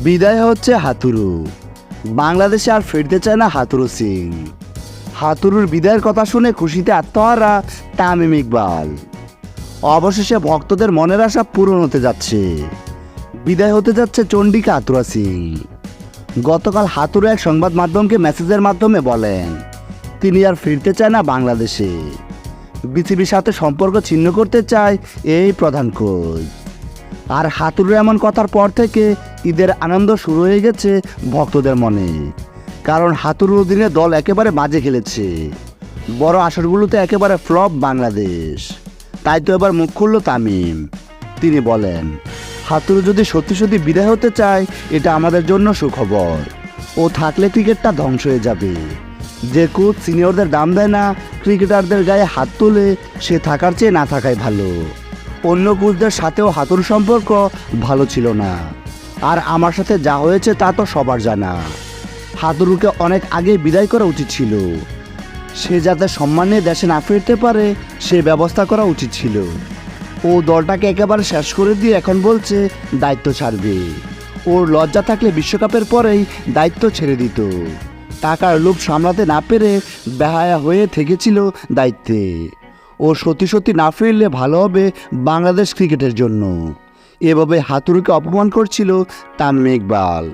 বিদায় হচ্ছে হাতুরু। বাংলাদেশে আর ফিরতে চায় না হাতুরু সিং। হাতুরুর বিদায়ের কথা শুনে খুশিতে আত্মহারা তামিম ইকবাল। অবশেষে ভক্তদের মনের আশা পূরণ হতে যাচ্ছে। বিদায় হতে যাচ্ছে চন্ডিকা আতুরা সিং। গতকাল হাতুরু এক সংবাদ মাধ্যমকে মেসেজের মাধ্যমে বলেন তিনি আর ফিরতে চায় না বাংলাদেশে। বিসিবির সাথে সম্পর্ক ছিন্ন করতে চায় এই প্রধান কোচ। আর হাতুরু এমন কথার পর থেকে ঈদের আনন্দ শুরু হয়ে গেছে ভক্তদের মনে। কারণ হাতুরুর অধীনে দল একেবারে বাজে খেলেছে। বড় আসরগুলোতে একেবারে ফ্লপ বাংলাদেশ। তাই তো এবার মুখ খুলল তামিম। তিনি বলেন হাতুরু যদি সত্যি সত্যি বিদায় হতে চায় এটা আমাদের জন্য সুখবর। ও থাকলে ক্রিকেটটা ধ্বংস হয়ে যাবে। যে কোচ সিনিয়রদের দাম দেয় না, ক্রিকেটারদের গায়ে হাত তোলে, সে থাকার চেয়ে না থাকাই ভালো। অন্য কোচদের সাথেও হাতুরু সম্পর্ক ভালো ছিল না। আর আমার সাথে যা হয়েছে তা তো সবার জানা। হাতুরুকে অনেক আগে বিদায় করা উচিত ছিল। সে যাতে সম্মান নিয়ে দেশে না ফিরতে পারে সে ব্যবস্থা করা উচিত ছিল। ও দলটাকে একেবারে শেষ করে দিয়ে এখন বলছে দায়িত্ব ছাড়বে। ওর লজ্জা থাকলে বিশ্বকাপের পরেই দায়িত্ব ছেড়ে দিত। টাকার লোভ সামলাতে না পেরে বেহায়া হয়ে থেকেছিল দায়িত্বে। ও সত্যি সত্যি না ফিরলে ভালো হবে বাংলাদেশ ক্রিকেটের জন্য। এভাবে হাতুরুকে অপমান করছিল তামিম ইকবাল।